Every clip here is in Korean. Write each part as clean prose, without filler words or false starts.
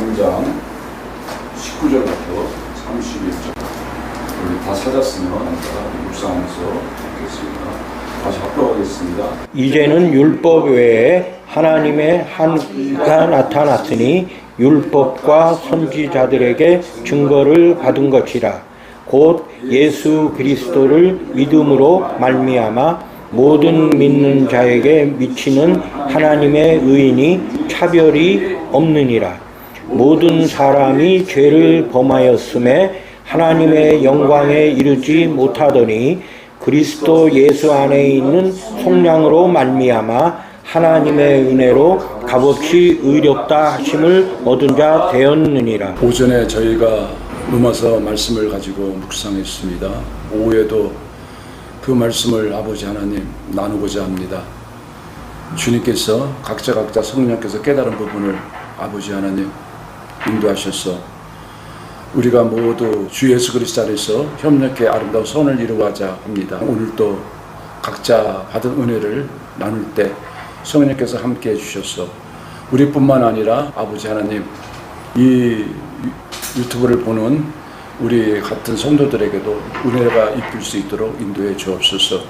3장 19절부터 31절. 우리 다 찾았으면 제가 묵상하면서 읽겠습니다. 다시 합독하겠습니다. 이제는 율법 외에 하나님의 한 이가 나타났으니 율법과 선지자들에게 증거를 받은 것이라. 곧 예수 그리스도를 믿음으로 말미암아 모든 믿는 자에게 미치는 하나님의 의인이 차별이 없느니라. 모든 사람이 죄를 범하였음에 하나님의 영광에 이르지 못하더니 그리스도 예수 안에 있는 속량으로 말미암아 하나님의 은혜로 값없이 의롭다 하심을 얻은 자 되었느니라. 오전에 저희가 로마서 말씀을 가지고 묵상했습니다. 오후에도 그 말씀을 아버지 하나님 나누고자 합니다. 주님께서 각자 성령께서 깨달은 부분을 아버지 하나님 인도하셔서 우리가 모두 주 예수 그리스도 안에서 협력해 아름다운 선을 이루고자 합니다. 오늘도 각자 받은 은혜를 나눌 때 성령께서 함께해 주셔서 우리뿐만 아니라 아버지 하나님 이 유튜브를 보는 우리 같은 성도들에게도 은혜가 입힐 수 있도록 인도해 주옵소서.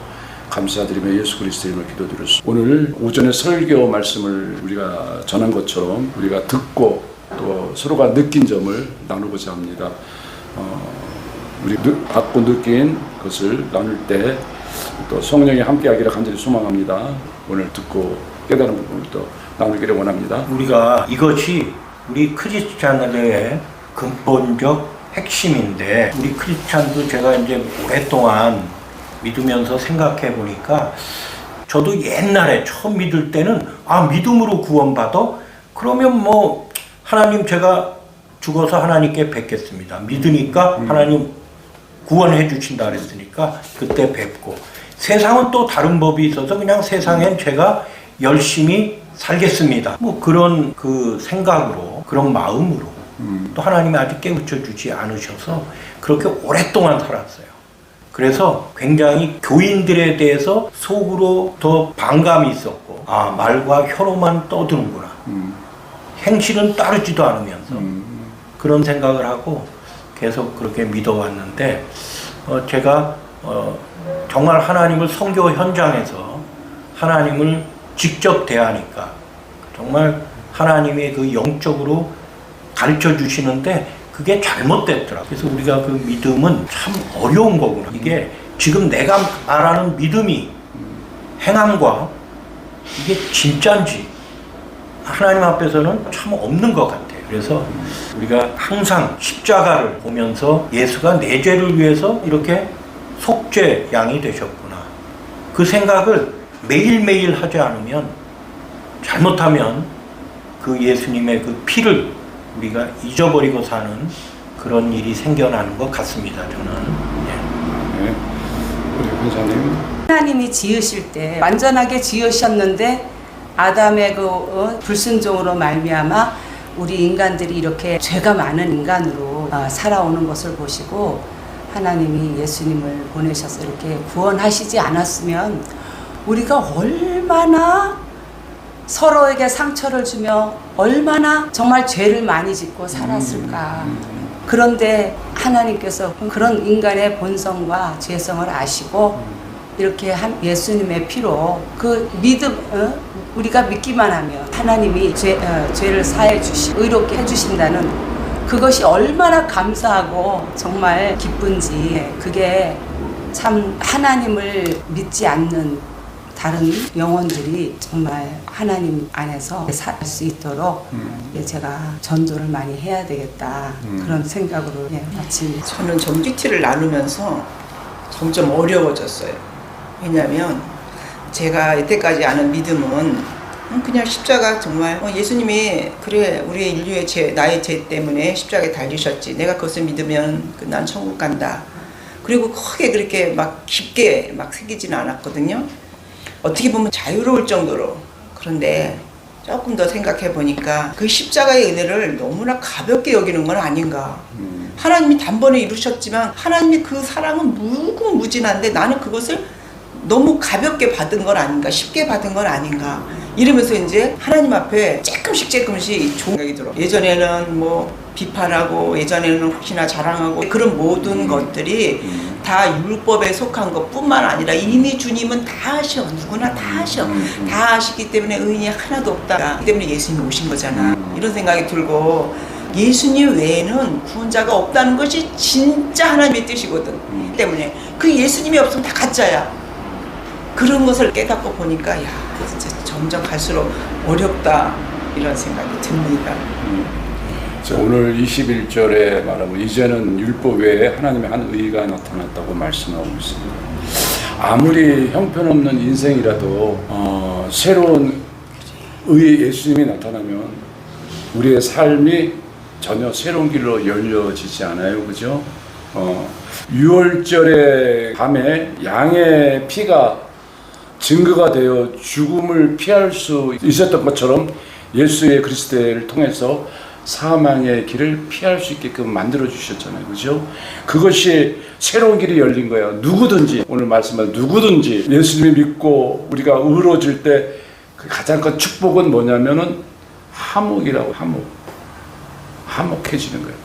감사드리며 예수 그리스도의 이름으로 기도드렸습니다. 오늘 오전에 설교 말씀을 우리가 전한 것처럼 우리가 듣고 또 서로가 느낀 점을 나누고자 합니다. 우리 받고 느낀 것을 나눌 때 또 성령이 함께하기를 간절히 소망합니다. 오늘 듣고 깨달은 부분을 또 나누기를 원합니다. 우리가 이것이 우리 크리스찬들의 근본적 핵심인데, 우리 크리스찬도 제가 이제 오랫동안 믿으면서 생각해 보니까 저도 옛날에 처음 믿을 때는 믿음으로 구원받아? 그러면 뭐 하나님 제가 죽어서 하나님께 뵙겠습니다. 믿으니까 하나님 구원해 주신다 그랬으니까 그때 뵙고, 세상은 또 다른 법이 있어서 그냥 세상엔 제가 열심히 살겠습니다. 뭐 그런 그 생각으로, 그런 마음으로 또 하나님이 아직 깨우쳐 주지 않으셔서 그렇게 오랫동안 살았어요. 그래서 굉장히 교인들에 대해서 속으로 더 반감이 있었고, 말과 혀로만 떠드는구나. 행실은 따르지도 않으면서 그런 생각을 하고 계속 그렇게 믿어왔는데, 제가 정말 하나님을 선교 현장에서 하나님을 직접 대하니까 정말 하나님이 그 영적으로 가르쳐 주시는데 그게 잘못됐더라. 그래서 우리가 그 믿음은 참 어려운 거구나. 이게 지금 내가 말하는 믿음이 행함과 이게 진짠지 하나님 앞에서는 참 없는 것 같아요. 그래서 우리가 항상 십자가를 보면서 예수가 내 죄를 위해서 이렇게 속죄 양이 되셨구나. 그 생각을 매일매일 하지 않으면, 잘못하면 그 예수님의 그 피를 우리가 잊어버리고 사는 그런 일이 생겨나는 것 같습니다. 저는. 네. 우리 권사님. 하나님이 지으실 때 완전하게 지으셨는데 아담의 그 불순종으로 말미암아 우리 인간들이 이렇게 죄가 많은 인간으로 살아오는 것을 보시고 하나님이 예수님을 보내셔서 이렇게 구원하시지 않았으면 우리가 얼마나 서로에게 상처를 주며 얼마나 정말 죄를 많이 짓고 살았을까. 그런데 하나님께서 그런 인간의 본성과 죄성을 아시고 이렇게 예수님의 피로 그 믿음, 우리가 믿기만 하면 하나님이 죄를 사해 주시고 의롭게 해주신다는 그것이 얼마나 감사하고 정말 기쁜지, 그게 참 하나님을 믿지 않는 다른 영혼들이 정말 하나님 안에서 살 수 있도록 제가 전도를 많이 해야 되겠다, 그런 생각으로 마침. 저는 좀 큐티를 나누면서 점점 어려워졌어요. 왜냐하면 제가 이때까지 아는 믿음은 그냥 십자가, 정말 예수님이 그래 우리의 인류의 죄, 나의 죄 때문에 십자가에 달리셨지, 내가 그것을 믿으면 난 천국 간다. 그리고 크게 그렇게 막 깊게 막 새기지는 않았거든요. 어떻게 보면 자유로울 정도로. 그런데 조금 더 생각해 보니까 그 십자가의 은혜를 너무나 가볍게 여기는 건 아닌가. 하나님이 단번에 이루셨지만 하나님의 그 사랑은 무궁무진한데 나는 그것을 너무 가볍게 받은 건 아닌가, 쉽게 받은 건 아닌가, 이러면서 이제 하나님 앞에 조금씩 좋은 생각이 들어. 예전에는 뭐 비판하고 예전에는 혹시나 자랑하고 그런 모든 것들이 다 율법에 속한 것뿐만 아니라 이미 주님은 다 하셔. 누구나 다 하셔. 다 하시기 때문에 의인이 하나도 없다. 그렇기 때문에 예수님이 오신 거잖아. 이런 생각이 들고 예수님 외에는 구원자가 없다는 것이 진짜 하나님의 뜻이거든. 때문에 그 예수님이 없으면 다 가짜야. 그런 것을 깨닫고 보니까 야 진짜 점점 갈수록 어렵다 이런 생각이 듭니다. 자, 오늘 21절에 말하면 이제는 율법 외에 하나님의 한 의가 나타났다고 말씀하고 있습니다. 아무리 형편없는 인생이라도 새로운 의 예수님이 나타나면 우리의 삶이 전혀 새로운 길로 열려지지 않아요. 그죠? 6월절의 밤에 양의 피가 증거가 되어 죽음을 피할 수 있었던 것처럼 예수의 그리스도를 통해서 사망의 길을 피할 수 있게끔 만들어 주셨잖아요. 그죠? 그것이 새로운 길이 열린 거예요. 누구든지 오늘 말씀한 누구든지 예수님을 믿고 우리가 의로워질 때 그 가장 큰 축복은 뭐냐면은 화목이라고 화목해지는 거예요.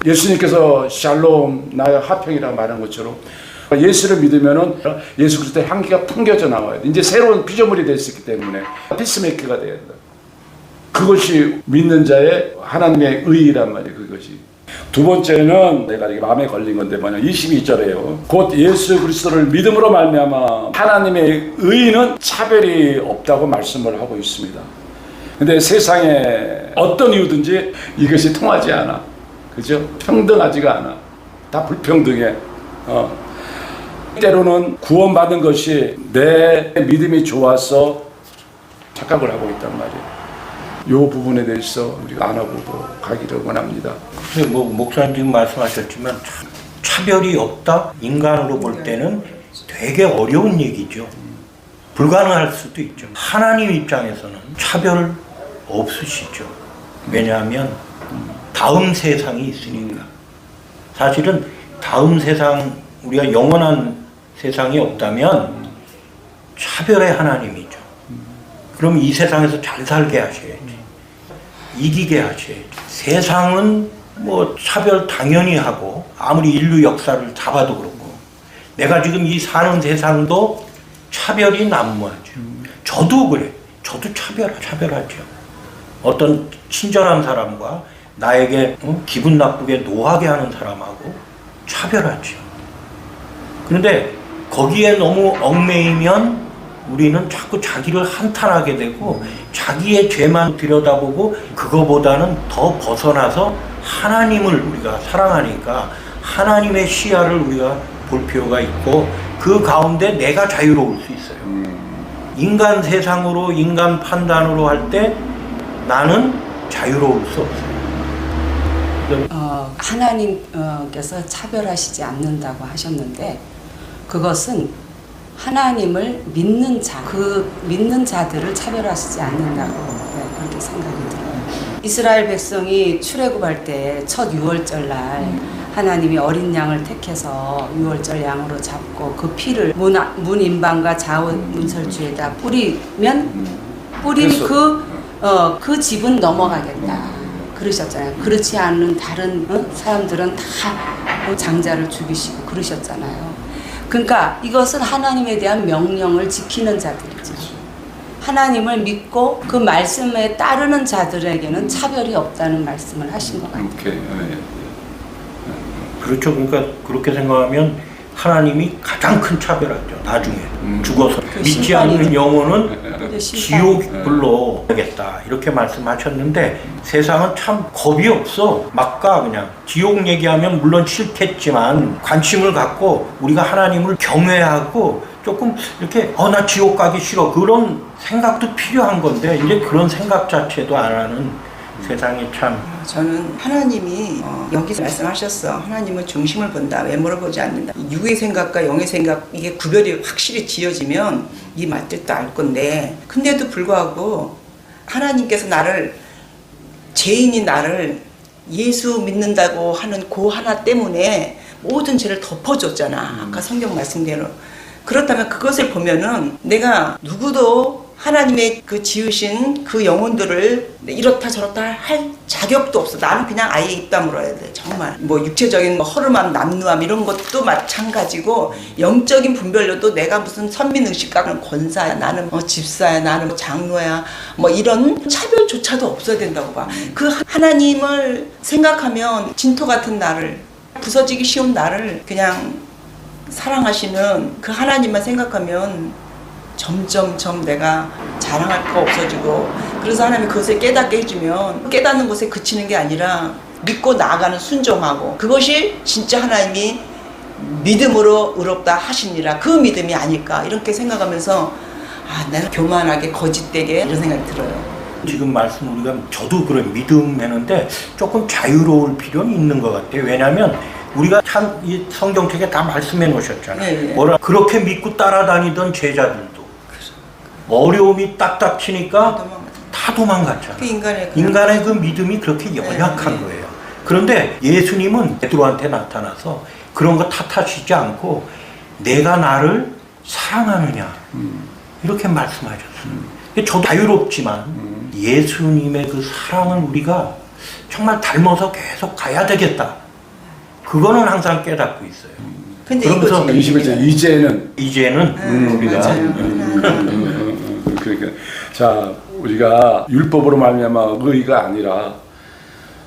예수님께서 샬롬 나의 화평이라고 말한 것처럼 예수를 믿으면은 예수 그리스도의 향기가 풍겨져 나와요. 이제 새로운 피조물이 됐기 때문에 피스메이커가 돼야 된다. 그것이 믿는 자의 하나님의 의의란 말이에요. 그것이. 두 번째는 내가 이게 마음에 걸린 건데 뭐냐 22절에요. 곧 예수 그리스도를 믿음으로 말미암아 하나님의 의의는 차별이 없다고 말씀을 하고 있습니다. 근데 세상에 어떤 이유든지 이것이 통하지 않아. 그죠? 평등하지가 않아. 다 불평등해. 때로는 구원받은 것이 내 믿음이 좋아서 착각을 하고 있단 말이에요. 이 부분에 대해서 우리가 안아보고 가기를 원합니다. 근데 뭐 목사님 지금 말씀하셨지만 차별이 없다? 인간으로 볼 때는 되게 어려운 얘기죠. 불가능할 수도 있죠. 하나님 입장에서는 차별 없으시죠. 왜냐하면 다음 세상이 있으니까. 사실은 다음 세상, 우리가 영원한 세상이 없다면 차별의 하나님이죠. 그럼 이 세상에서 잘 살게 하셔야지. 이기게 하셔야지. 세상은 뭐 차별 당연히 하고 아무리 인류 역사를 잡아도 그렇고 내가 지금 이 사는 세상도 차별이 난무하죠. 저도 그래. 저도 차별하죠. 어떤 친절한 사람과 나에게 기분 나쁘게 노하게 하는 사람하고 차별하죠. 그런데 거기에 너무 얽매이면 우리는 자꾸 자기를 한탄하게 되고 자기의 죄만 들여다보고 그거보다는 더 벗어나서 하나님을 우리가 사랑하니까 하나님의 시야를 우리가 볼 필요가 있고 그 가운데 내가 자유로울 수 있어요. 인간 세상으로 인간 판단으로 할 때 나는 자유로울 수 없어요. 하나님께서 차별하시지 않는다고 하셨는데 그것은 하나님을 믿는 자, 그 믿는 자들을 차별하시지 않는다고 그렇게 생각이 들어요. 이스라엘 백성이 출애굽할 때 첫 유월절 날 하나님이 어린 양을 택해서 유월절 양으로 잡고 그 피를 문 인방과 좌우 문설주에다 뿌리면 그 집은 넘어가겠다 그러셨잖아요. 그렇지 않은 다른 사람들은 다 장자를 죽이시고 그러셨잖아요. 그러니까 이것은 하나님에 대한 명령을 지키는 자들이죠. 하나님을 믿고 그 말씀에 따르는 자들에게는 차별이 없다는 말씀을 하신 것 같아요. 그렇죠. 그러니까 그렇게 생각하면 하나님이 가장 큰 차별하죠. 나중에 죽어서 믿지 않는 영혼은 지옥불로 가겠다 이렇게 말씀하셨는데 세상은 참 겁이 없어. 막 가 그냥. 지옥 얘기하면 물론 싫겠지만 관심을 갖고 우리가 하나님을 경외하고 조금 이렇게 나 지옥 가기 싫어 그런 생각도 필요한 건데 이제 그런 생각 자체도 안 하는 세상이 참. 저는 하나님이 여기서 말씀하셨어. 하나님은 중심을 본다. 외모를 보지 않는다. 육의 생각과 영의 생각 이게 구별이 확실히 지어지면 이 맛뜻도 알 건데 근데도 불구하고 하나님께서 나를 죄인인 나를 예수 믿는다고 하는 그 하나 때문에 모든 죄를 덮어줬잖아. 아까 성경 말씀대로. 그렇다면 그것을 보면은 내가 누구도 하나님의 그 지으신 그 영혼들을 이렇다 저렇다 할 자격도 없어. 나는 그냥 아예 입 다물어야 돼. 정말 뭐 육체적인 뭐 허름함, 남루함 이런 것도 마찬가지고 영적인 분별로도 내가 무슨 선민의식가는 권사야, 나는 뭐 집사야, 나는 뭐 장로야, 뭐 이런 차별조차도 없어야 된다고 봐. 그 하나님을 생각하면 진토 같은 나를, 부서지기 쉬운 나를 그냥 사랑하시는 그 하나님만 생각하면 점점점 내가 자랑할 거 없어지고, 그래서 하나님이 그것을 깨닫게 해주면 깨닫는 것에 그치는 게 아니라 믿고 나아가는 순종하고, 그것이 진짜 하나님이 믿음으로 의롭다 하시니라 그 믿음이 아닐까 이렇게 생각하면서 나는 교만하게 거짓되게 이런 생각이 들어요. 지금 말씀 우리가 저도 그런 믿음 했는데 조금 자유로울 필요는 있는 것 같아요. 왜냐하면 우리가 참 이 성경책에 다 말씀해 놓으셨잖아요. 네. 뭐라 그렇게 믿고 따라다니던 제자들도 어려움이 딱딱 치니까 다 도망갔잖아요. 그 인간의 그 믿음이 그렇게 연약한 네. 거예요. 그런데 예수님은 베드로한테 나타나서 그런 거 탓하시지 않고 내가 나를 사랑하느냐 이렇게 말씀하셨어요. 저도 자유롭지만 예수님의 그 사랑을 우리가 정말 닮아서 계속 가야 되겠다. 그거는 항상 깨닫고 있어요. 근데 그러면서 이거 21절 이제는 우리가 맞아요. 그러니까 자, 우리가 율법으로 말미암아 의가 아니라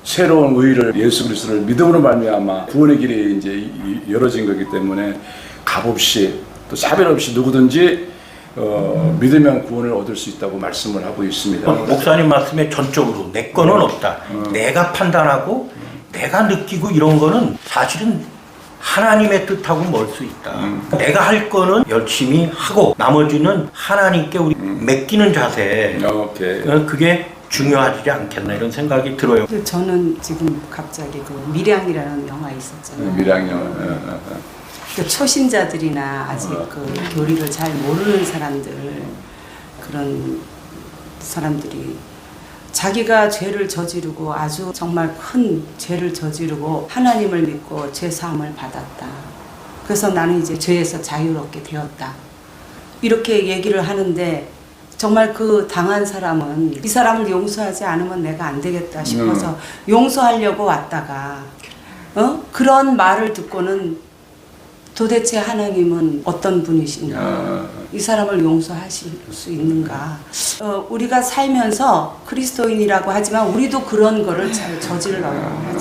새로운 의를, 예수 그리스도를 믿음으로 말미암아 구원의 길이 이제 열어진 거기 때문에 값없이 또 차별 없이 누구든지 믿으면 구원을 얻을 수 있다고 말씀을 하고 있습니다. 목사님 말씀에 전적으로 내 거는 없다. 내가 판단하고 내가 느끼고 이런 거는 사실은 하나님의 뜻하고 멀 수 있다. 내가 할 거는 열심히 하고 나머지는 하나님께 우리 맡기는 자세. 오케이. 그게 중요하지 않겠나 이런 생각이 들어요. 저는 지금 갑자기 그 밀양이라는 영화 있었잖아요. 밀양요. 그 초신자들이나 아직 그 교리를 잘 모르는 사람들, 그런 사람들이 자기가 죄를 저지르고 아주 정말 큰 죄를 저지르고 하나님을 믿고 죄 사함을 받았다. 그래서 나는 이제 죄에서 자유롭게 되었다. 이렇게 얘기를 하는데 정말 그 당한 사람은 이 사람을 용서하지 않으면 내가 안 되겠다 싶어서 용서하려고 왔다가 그런 말을 듣고는 도대체 하나님은 어떤 분이신가? 이 사람을 용서하실 수 있는가? 우리가 살면서 그리스도인이라고 하지만 우리도 그런 거를 잘 저질러요.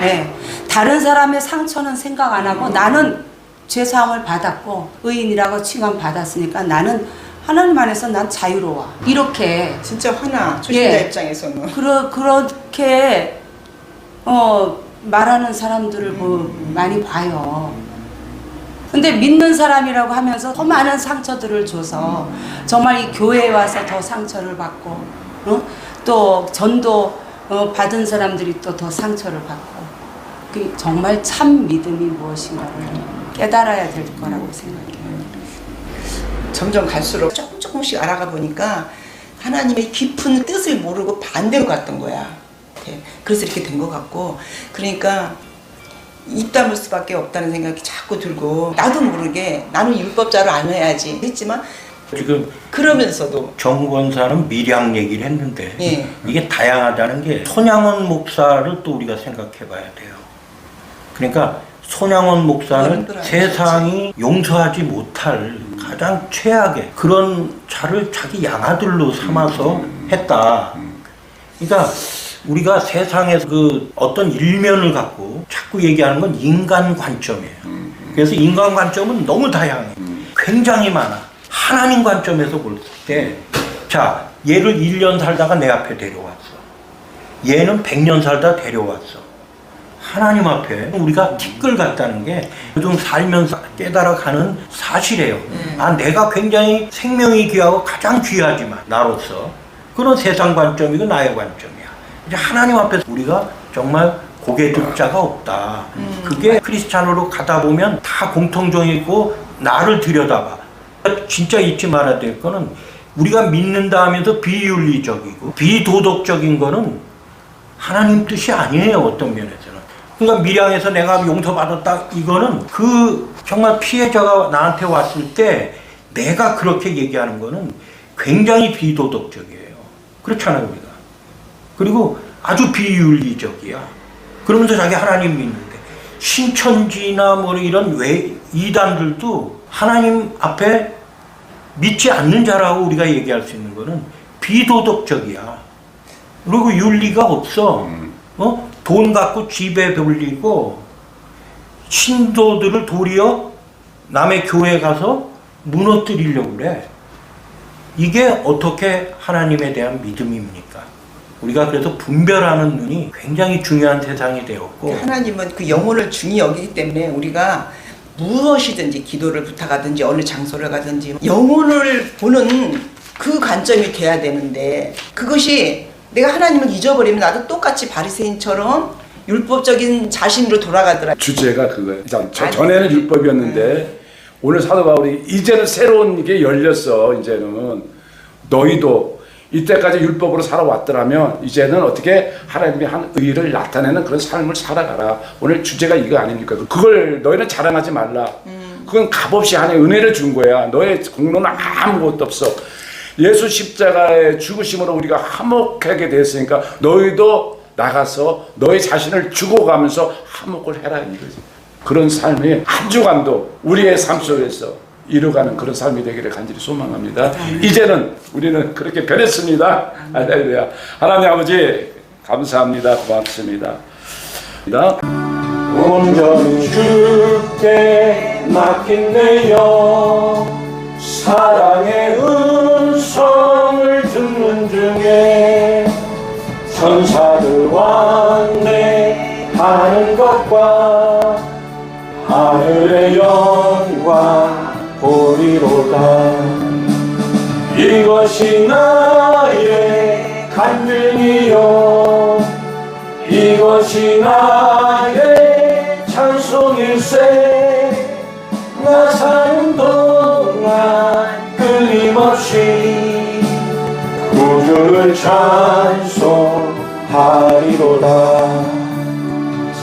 네. 다른 사람의 상처는 생각 안 하고 나는 죄사함을 받았고 의인이라고 칭함 받았으니까 나는 하나님 안에서 난 자유로워. 이렇게 진짜 화나 초신자 입장에서는 그렇게 말하는 사람들을 많이 봐요. 근데 믿는 사람이라고 하면서 더 많은 상처들을 줘서 정말 이 교회에 와서 더 상처를 받고 또 전도 받은 사람들이 또 더 상처를 받고 그 정말 참 믿음이 무엇인가를 깨달아야 될 거라고 생각해요. 점점 갈수록 조금씩 알아가 보니까 하나님의 깊은 뜻을 모르고 반대로 갔던 거야. 그래서 이렇게 된 것 같고, 그러니까 입 다물 수밖에 없다는 생각이 자꾸 들고, 나도 모르게 나는 율법자로 안 해야지 했지만 지금 그러면서도 정권사는 밀양 얘기를 했는데 예. 이게 다양하다는 게 손양원 목사를 또 우리가 생각해 봐야 돼요. 그러니까 손양원 목사는 세상이 용서하지 못할 가장 최악의 그런 자를 자기 양아들로 삼아서 했다. 그러니까 우리가 세상에서 그 어떤 일면을 갖고 자꾸 얘기하는 건 인간 관점이에요. 그래서 인간 관점은 너무 다양해. 굉장히 많아. 하나님 관점에서 볼 때, 자, 얘를 1년 살다가 내 앞에 데려왔어. 얘는 100년 살다 데려왔어. 하나님 앞에 우리가 티끌 같다는 게 요즘 살면서 깨달아가는 사실이에요. 내가 굉장히 생명이 귀하고 가장 귀하지만 나로서 그런 세상 관점이고 나의 관점이야. 이제 하나님 앞에서 우리가 정말 고개 들 자가 없다. 그게 크리스찬으로 가다 보면 다 공통점이고 나를 들여다봐. 진짜 잊지 말아야 될 거는 우리가 믿는다 하면서 비윤리적이고 비도덕적인 거는 하나님 뜻이 아니에요. 어떤 면에서는. 그러니까 밀양에서 내가 용서받았다 이거는 그 정말 피해자가 나한테 왔을 때 내가 그렇게 얘기하는 거는 굉장히 비도덕적이에요. 그렇잖아요, 우리가. 그리고 아주 비윤리적이야. 그러면서 자기 하나님 믿는데, 신천지나 뭐 이런 이단들도 하나님 앞에 믿지 않는 자라고 우리가 얘기할 수 있는 거는 비도덕적이야. 그리고 윤리가 없어. 돈 갖고 집에 돌리고, 신도들을 도리어 남의 교회 가서 무너뜨리려고 그래. 이게 어떻게 하나님에 대한 믿음입니까? 우리가 그래서 분별하는 눈이 굉장히 중요한 세상이 되었고, 하나님은 그 영혼을 중히 여기기 때문에 우리가 무엇이든지 기도를 부탁하든지 어느 장소를 가든지 영혼을 보는 그 관점이 돼야 되는데, 그것이 내가 하나님을 잊어버리면 나도 똑같이 바리새인처럼 율법적인 자신으로 돌아가더라. 주제가 그거예요. 전에는 율법이었는데 오늘 사도 바울이 이제는 새로운 게 열렸어. 이제는 너희도 이때까지 율법으로 살아왔더라면 이제는 어떻게 하나님의 한 의를 나타내는 그런 삶을 살아가라. 오늘 주제가 이거 아닙니까? 그걸 너희는 자랑하지 말라. 그건 값없이 하나님의 은혜를 준 거야. 너의 공로는 아무것도 없어. 예수 십자가의 죽으심으로 우리가 화목하게 됐으니까 너희도 나가서 너의 자신을 죽어가면서 화목을 해라 이거지. 그런 삶이 한 주간도 우리의 삶 속에서 이루어가는 그런 삶이 되기를 간절히 소망합니다. 이제는 우리는 그렇게 변했습니다. 할렐루야. 하나님 아버지 감사합니다. 고맙습니다. 온전히 주께 맡긴 내 영, 사랑의 음성을 듣는 중에 천사들 왕래하는 것과 하늘의 영광 보리로다. 이것이 나의 간증이요, 이것이 나의 찬송일세. 나 사는 동안 끊임없이 구주를 찬송하리로다.